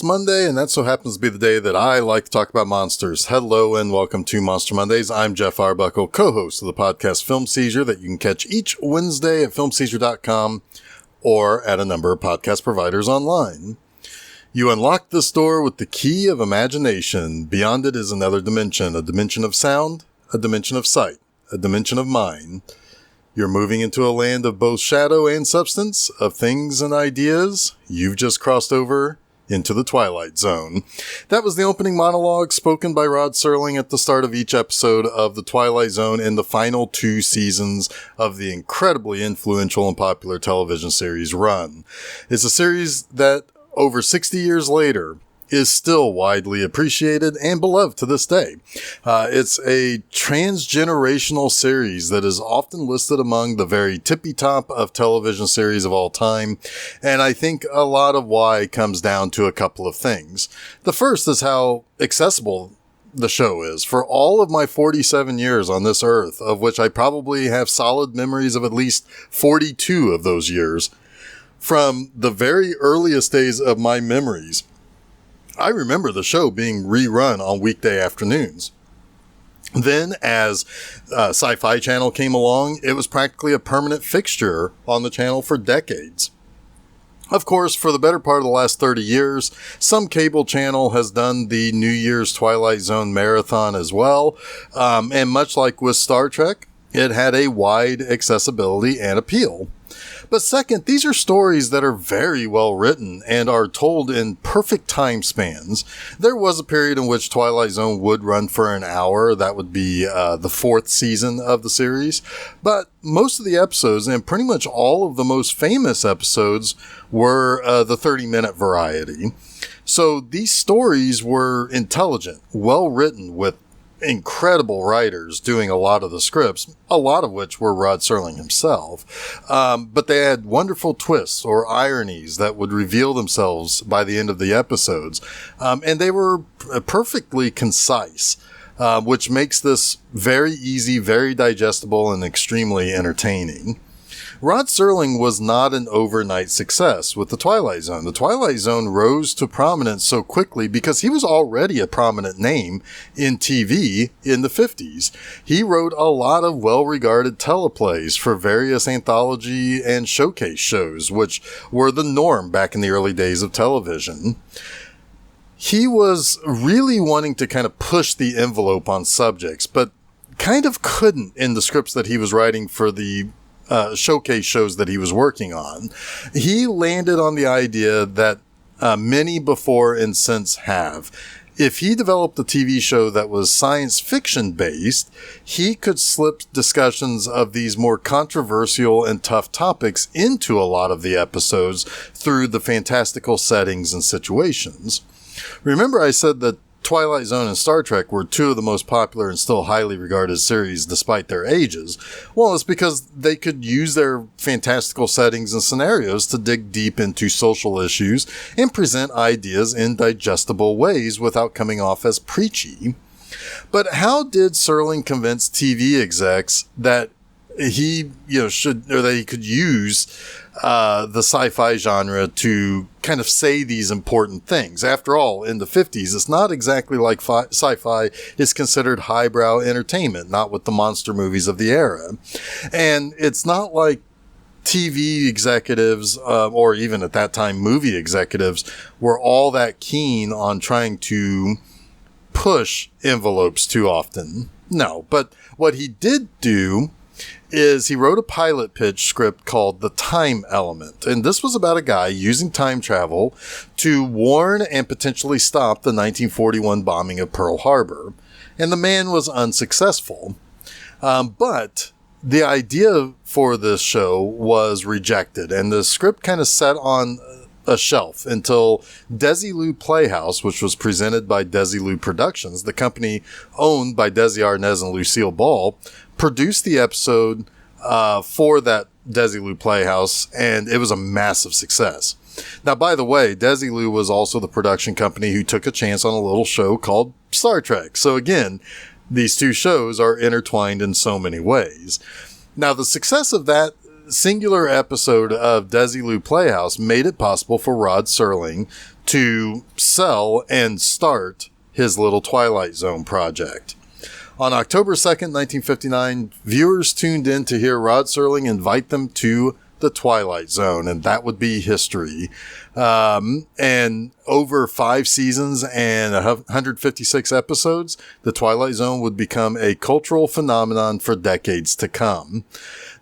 Monday, and that so happens to be the day that I like to talk about monsters. Hello and welcome to Monster Mondays. I'm Geoff Arbuckle, co-host of the podcast Film Seizure that you can catch each Wednesday at filmseizure.com or at a number of podcast providers online. You unlock this door with the key of imagination. Beyond it is another dimension, a dimension of sound, a dimension of sight, a dimension of mind. You're moving into a land of both shadow and substance, of things and ideas. You've just crossed over into the Twilight Zone. That was the opening monologue spoken by Rod Serling at the start of each episode of the Twilight Zone in the final 2 seasons of the incredibly influential and popular television series Run. It's a series that, over 60 years later, is still widely appreciated and beloved to this day. It's a transgenerational series that is often listed among the very tippy top of television series of all time. And I think a lot of why comes down to a couple of things. The first is how accessible the show is. For all of my 47 years on this earth, of which I probably have solid memories of at least 42 of those years, from the very earliest days of my memories, I remember the show being rerun on weekday afternoons. Then, as Sci-Fi Channel came along, it was practically a permanent fixture on the channel for decades. Of course, for the better part of the last 30 years, some cable channel has done the New Year's Twilight Zone marathon as well. And much like with Star Trek, it had a wide accessibility and appeal. But second, these are stories that are very well written and are told in perfect time spans. There was a period in which Twilight Zone would run for an hour. That would be the 4th season of the series. But most of the episodes, and pretty much all of the most famous episodes, were the 30-minute variety. So these stories were intelligent, well written, with incredible writers doing a lot of the scripts, a lot of which were Rod Serling himself. But they had wonderful twists or ironies that would reveal themselves by the end of the episodes. And they were perfectly concise, which makes this very easy, very digestible, and extremely entertaining. Rod Serling was not an overnight success with the Twilight Zone. The Twilight Zone rose to prominence so quickly because he was already a prominent name in TV in the 50s. He wrote a lot of well-regarded teleplays for various anthology and showcase shows, which were the norm back in the early days of television. He was really wanting to kind of push the envelope on subjects, but kind of couldn't in the scripts that he was writing for the showcase shows that he was working on. He landed on the idea that many before and since have. If he developed a TV show that was science fiction based, he could slip discussions of these more controversial and tough topics into a lot of the episodes through the fantastical settings and situations. Remember, I said that Twilight Zone and Star Trek were 2 of the most popular and still highly regarded series despite their ages. Well, it's because they could use their fantastical settings and scenarios to dig deep into social issues and present ideas in digestible ways without coming off as preachy. But how did Serling convince TV execs that he, that he could use the sci-fi genre to kind of say these important things? After all, in the 50s, it's not exactly like sci-fi is considered highbrow entertainment, not with the monster movies of the era. And it's not like TV executives, or even at that time movie executives, were all that keen on trying to push envelopes too often. No, but what he did do is he wrote a pilot pitch script called The Time Element. And this was about a guy using time travel to warn and potentially stop the 1941 bombing of Pearl Harbor. And the man was unsuccessful. But the idea for this show was rejected, and the script kind of sat on a shelf until Desilu Playhouse, which was presented by Desilu Productions, the company owned by Desi Arnaz and Lucille Ball, produced the episode for that Desilu Playhouse, and it was a massive success. Now, by the way, Desilu was also the production company who took a chance on a little show called Star Trek. So again, these 2 shows are intertwined in so many ways. Now, the success of that singular episode of Desilu Playhouse made it possible for Rod Serling to sell and start his little Twilight Zone project. On October 2nd, 1959, viewers tuned in to hear Rod Serling invite them to the Twilight Zone, and that would be history. And over 5 seasons and 156 episodes, the Twilight Zone would become a cultural phenomenon for decades to come.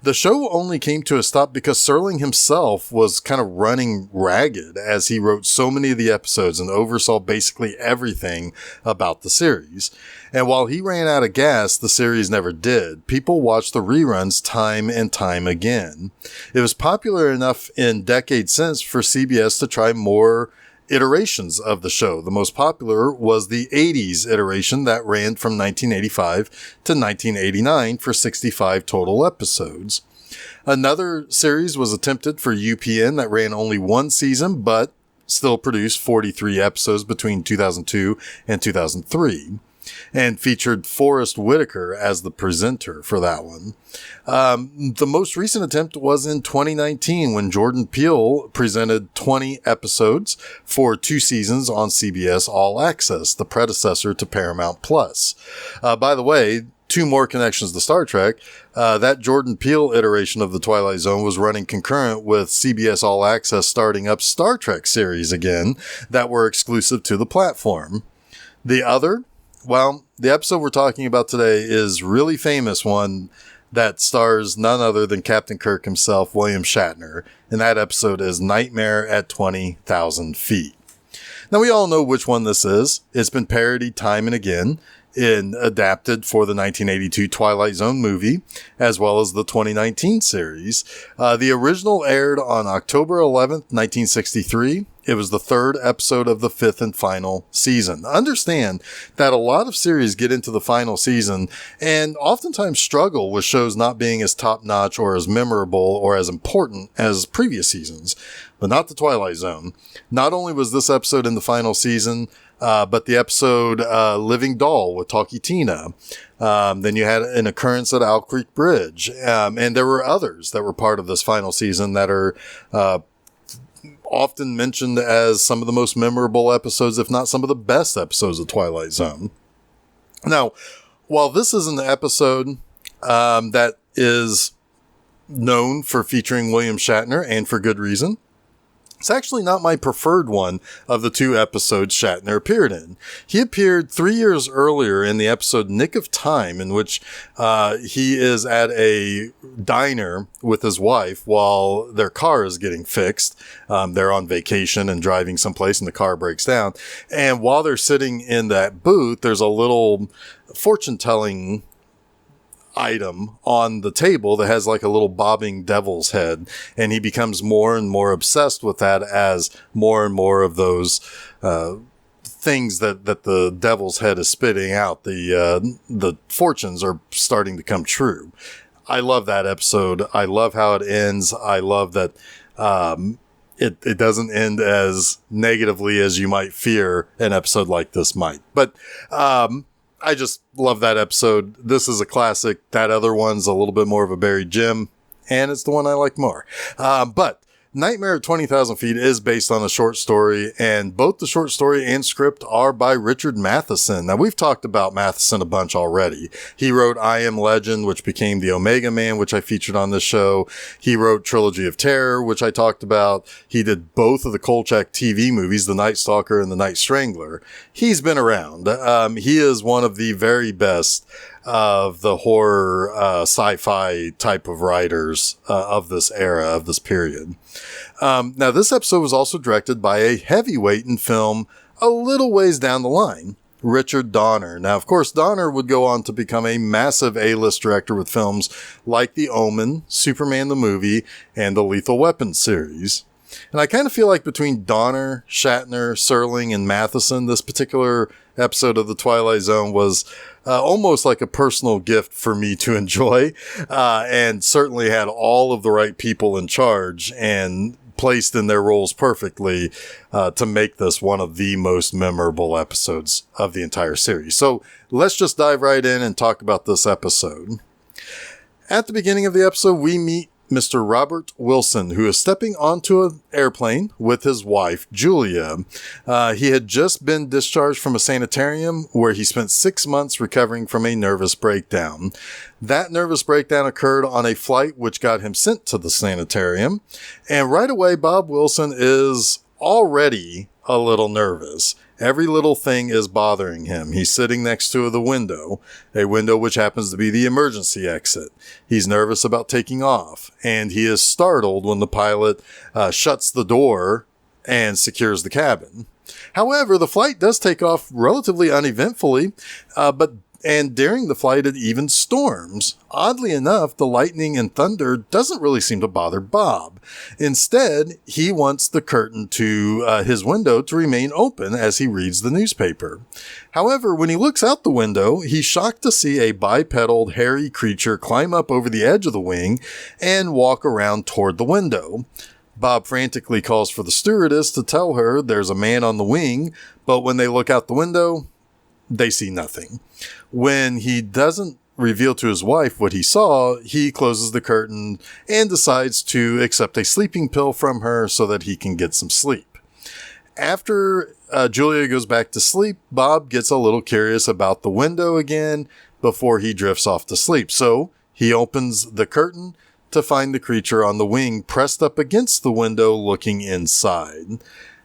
The show only came to a stop because Serling himself was kind of running ragged as he wrote so many of the episodes and oversaw basically everything about the series. And while he ran out of gas, the series never did. People watched the reruns time and time again. It was popular enough in decades since for CBS to try more iterations of the show. The most popular was the 80s iteration that ran from 1985 to 1989 for 65 total episodes. Another series was attempted for UPN that ran only 1 season, but still produced 43 episodes between 2002 and 2003. And featured Forrest Whitaker as the presenter for that one. The most recent attempt was in 2019 when Jordan Peele presented 20 episodes for 2 seasons on CBS All Access, the predecessor to Paramount Plus. By the way, 2 more connections to Star Trek. That Jordan Peele iteration of the Twilight Zone was running concurrent with CBS All Access starting up Star Trek series again that were exclusive to the platform. The other, well, the episode we're talking about today is really famous one that stars none other than Captain Kirk himself, William Shatner, and that episode is Nightmare at 20,000 Feet. Now, we all know which one this is. It's been parodied time and again and adapted for the 1982 Twilight Zone movie, as well as the 2019 series. The original aired on October 11th, 1963. It was the 3rd episode of the 5th and final season. Understand that a lot of series get into the final season and oftentimes struggle with shows not being as top-notch or as memorable or as important as previous seasons, but not the Twilight Zone. Not only was this episode in the final season, but the episode Living Doll with Talkie Tina. Then you had an occurrence at Owl Creek Bridge. And there were others that were part of this final season that are often mentioned as some of the most memorable episodes, if not some of the best episodes of Twilight Zone. Now, while this is an episode that is known for featuring William Shatner, and for good reason, it's actually not my preferred one of the 2 episodes Shatner appeared in. He appeared 3 years earlier in the episode Nick of Time, in which he is at a diner with his wife while their car is getting fixed. They're on vacation and driving someplace and the car breaks down. And while they're sitting in that booth, there's a little fortune-telling item on the table that has like a little bobbing devil's head, and he becomes more and more obsessed with that as more and more of those things that the devil's head is spitting out, the fortunes are starting to come true. I love that episode. I love how it ends. I love that it doesn't end as negatively as you might fear an episode like this might. But I just love that episode. This is a classic. That other one's a little bit more of a buried gem, and it's the one I like more. But Nightmare at 20,000 Feet is based on a short story, and both the short story and script are by Richard Matheson. Now, we've talked about Matheson a bunch already. He wrote I Am Legend, which became The Omega Man, which I featured on this show. He wrote Trilogy of Terror, which I talked about. He did both of the Kolchak TV movies, The Night Stalker and The Night Strangler. He's been around. He is one of the very best of the horror, sci-fi type of writers, of this era, of this period. Now this episode was also directed by a heavyweight in film a little ways down the line, Richard Donner. Now, of course, Donner would go on to become a massive A-list director with films like The Omen, Superman the Movie, and the Lethal Weapon series. And I kind of feel like between Donner, Shatner, Serling, and Matheson, this particular episode of The Twilight Zone was almost like a personal gift for me to enjoy, and certainly had all of the right people in charge and placed in their roles perfectly to make this one of the most memorable episodes of the entire series. So let's just dive right in and talk about this episode. At the beginning of the episode, we meet Mr. Robert Wilson, who is stepping onto an airplane with his wife, Julia. He had just been discharged from a sanitarium where he spent 6 months recovering from a nervous breakdown. That nervous breakdown occurred on a flight which got him sent to the sanitarium. And right away, Bob Wilson is already a little nervous. Every little thing is bothering him. He's sitting next to the window, a window which happens to be the emergency exit. He's nervous about taking off, and he is startled when the pilot shuts the door and secures the cabin. However, the flight does take off relatively uneventfully, and during the flight, it even storms. Oddly enough, the lightning and thunder doesn't really seem to bother Bob. Instead, he wants the curtain to his window to remain open as he reads the newspaper. However, when he looks out the window, he's shocked to see a bipedal, hairy creature climb up over the edge of the wing and walk around toward the window. Bob frantically calls for the stewardess to tell her there's a man on the wing, but when they look out the window, they see nothing. When he doesn't reveal to his wife what he saw, he closes the curtain and decides to accept a sleeping pill from her so that he can get some sleep. After Julia goes back to sleep, Bob gets a little curious about the window again before he drifts off to sleep. So he opens the curtain to find the creature on the wing pressed up against the window looking inside.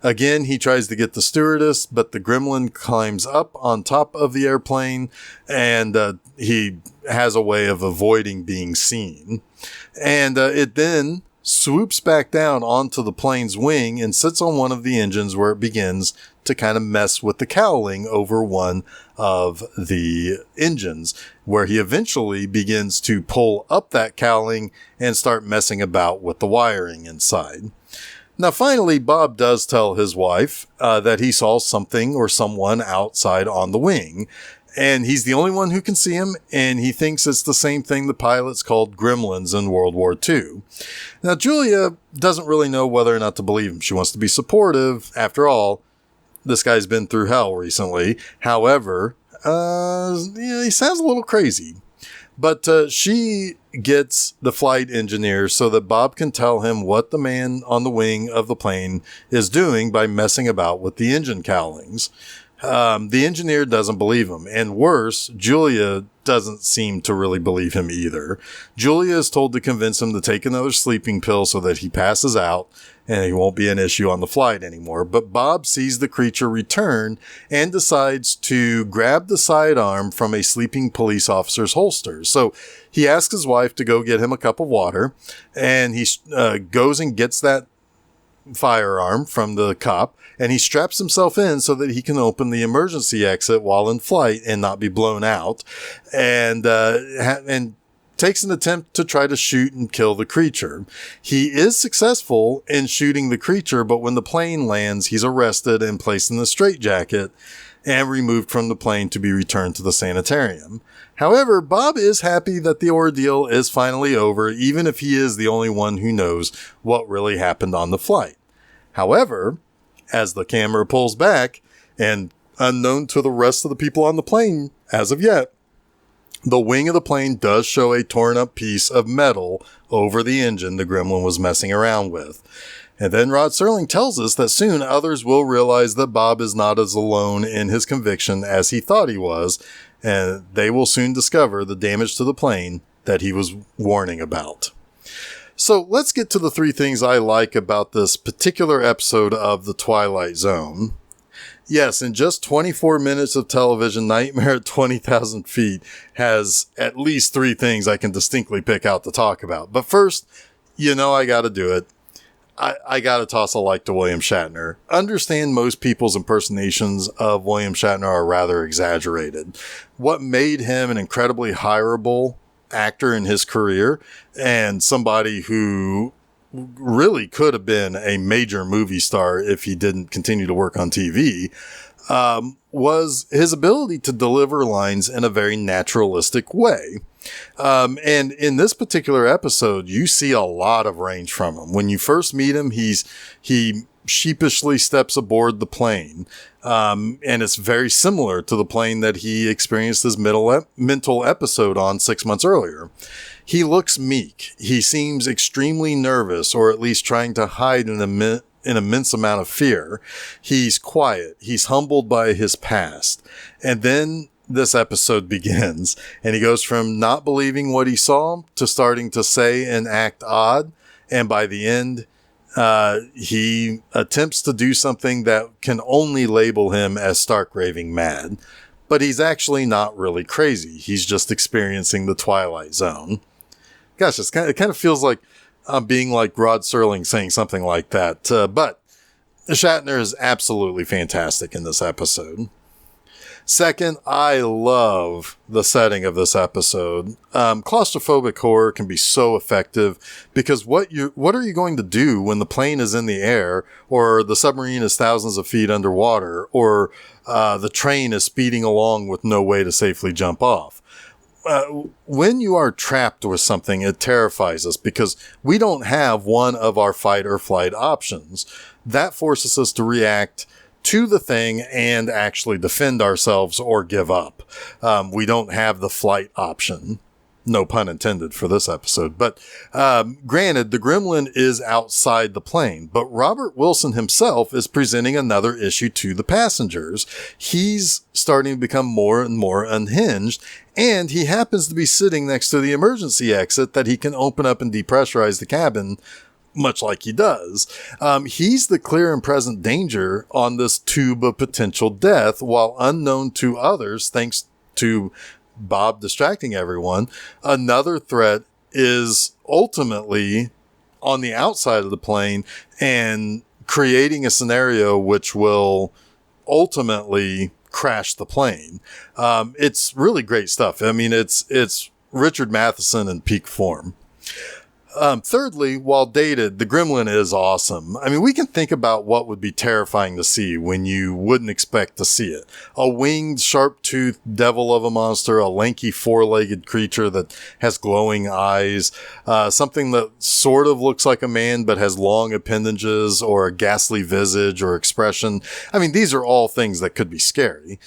Again, he tries to get the stewardess, but the gremlin climbs up on top of the airplane, and he has a way of avoiding being seen. And it then swoops back down onto the plane's wing and sits on one of the engines where it begins to kind of mess with the cowling over one of the engines, where he eventually begins to pull up that cowling and start messing about with the wiring inside. Now, finally, Bob does tell his wife that he saw something or someone outside on the wing, and he's the only one who can see him, and he thinks it's the same thing the pilots called gremlins in World War II. Now, Julia doesn't really know whether or not to believe him. She wants to be supportive. After all, this guy's been through hell recently. However, he sounds a little crazy. But she gets the flight engineer so that Bob can tell him what the man on the wing of the plane is doing by messing about with the engine cowlings. The engineer doesn't believe him. And worse, Julia doesn't seem to really believe him either. Julia is told to convince him to take another sleeping pill so that he passes out and he won't be an issue on the flight anymore. But Bob sees the creature return and decides to grab the sidearm from a sleeping police officer's holster. So he asks his wife to go get him a cup of water, and he goes and gets that firearm from the cop, and he straps himself in so that he can open the emergency exit while in flight and not be blown out, and takes an attempt to try to shoot and kill the creature. He is successful in shooting the creature, but when the plane lands, he's arrested and placed in the straitjacket and removed from the plane to be returned to the sanitarium. However, Bob is happy that the ordeal is finally over, even if he is the only one who knows what really happened on the flight. However, as the camera pulls back, and unknown to the rest of the people on the plane as of yet, the wing of the plane does show a torn up piece of metal over the engine the gremlin was messing around with. And then Rod Serling tells us that soon others will realize that Bob is not as alone in his conviction as he thought he was, and they will soon discover the damage to the plane that he was warning about. So let's get to the 3 things I like about this particular episode of The Twilight Zone. Yes, in just 24 minutes of television, Nightmare at 20,000 Feet has at least 3 things I can distinctly pick out to talk about. But first, I gotta do it. I gotta toss a like to William Shatner. Understand most people's impersonations of William Shatner are rather exaggerated. What made him an incredibly hireable actor in his career, and somebody who really could have been a major movie star if he didn't continue to work on TV, was his ability to deliver lines in a very naturalistic way. And in this particular episode, you see a lot of range from him. When you first meet him, he sheepishly steps aboard the plane. And it's very similar to the plane that he experienced his mental episode on 6 months earlier. He looks meek. He seems extremely nervous, or at least trying to hide an immense amount of fear. He's quiet. He's humbled by his past. And then this episode begins, and he goes from not believing what he saw to starting to say and act odd. And by the end, he attempts to do something that can only label him as stark raving mad. But he's actually not really crazy. He's just experiencing the Twilight Zone. Gosh, it kind of feels like I'm being like Rod Serling saying something like that. But Shatner is absolutely fantastic in this episode. Second, I love the setting of this episode. Claustrophobic horror can be so effective because what are you going to do when the plane is in the air, or the submarine is thousands of feet underwater, or the train is speeding along with no way to safely jump off? When you are trapped with something, it terrifies us because we don't have one of our fight or flight options. That forces us to react to the thing and actually defend ourselves or give up. We don't have the flight option. No pun intended for this episode. But granted, the gremlin is outside the plane, but Robert Wilson himself is presenting another issue to the passengers. He's starting to become more and more unhinged, and he happens to be sitting next to the emergency exit that he can open up and depressurize the cabin, much like he does. He's the clear and present danger on this tube of potential death, while unknown to others, thanks to Bob distracting everyone. Another threat is ultimately on the outside of the plane and creating a scenario which will ultimately crash the plane. It's really great stuff. I mean, it's Richard Matheson in peak form. Thirdly, while dated, the gremlin is awesome. I mean, we can think about what would be terrifying to see when you wouldn't expect to see it. A winged, sharp-toothed devil of a monster, a lanky four-legged creature that has glowing eyes, something that sort of looks like a man but has long appendages, or a ghastly visage or expression. I mean, these are all things that could be scary.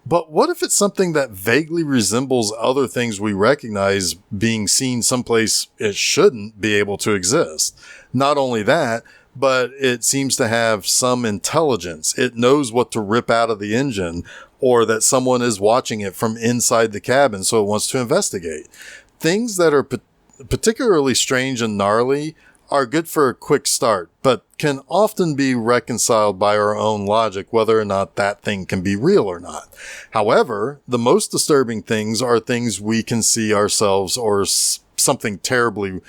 But what if it's something that vaguely resembles other things we recognize being seen someplace it shouldn't be able to exist? Not only that, but it seems to have some intelligence. It knows what to rip out of the engine, or that someone is watching it from inside the cabin, so it wants to investigate. Things that are particularly strange and gnarly are good for a quick start, but can often be reconciled by our own logic whether or not that thing can be real or not. However, the most disturbing things are things we can see ourselves or something terribly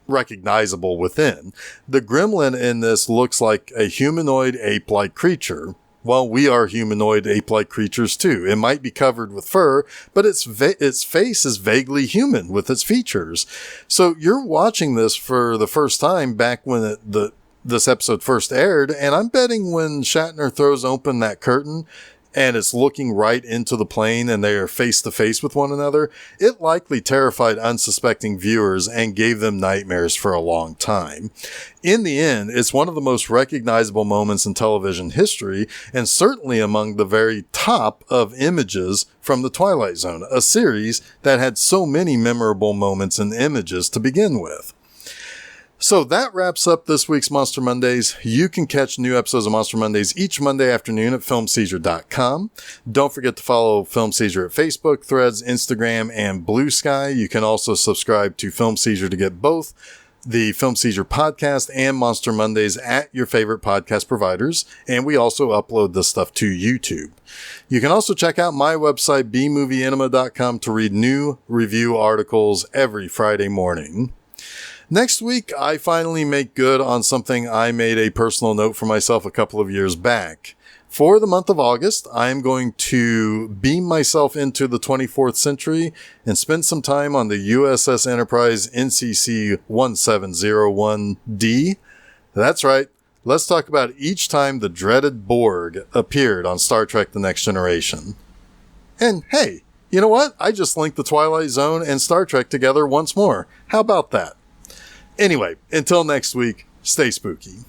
recognizable within. The gremlin in this looks like a humanoid ape-like creature. Well, we are humanoid ape-like creatures too. It might be covered with fur, but its face is vaguely human with its features. So you're watching this for the first time back when this episode first aired, and I'm betting when Shatner throws open that curtain and it's looking right into the plane and they are face to face with one another, it likely terrified unsuspecting viewers and gave them nightmares for a long time. In the end, it's one of the most recognizable moments in television history, and certainly among the very top of images from the Twilight Zone, a series that had so many memorable moments and images to begin with. So that wraps up this week's Monster Mondays. You can catch new episodes of Monster Mondays each Monday afternoon at filmseizure.com. Don't forget to follow Film Seizure at Facebook, Threads, Instagram, and Blue Sky. You can also subscribe to Film Seizure to get both the Film Seizure Podcast and Monster Mondays at your favorite podcast providers. And we also upload this stuff to YouTube. You can also check out my website, bmovieenema.com, to read new review articles every Friday morning. Next week, I finally make good on something I made a personal note for myself a couple of years back. For the month of August, I am going to beam myself into the 24th century and spend some time on the USS Enterprise NCC 1701D. That's right. Let's talk about each time the dreaded Borg appeared on Star Trek The Next Generation. And hey, you know what? I just linked the Twilight Zone and Star Trek together once more. How about that? Anyway, until next week, stay spooky.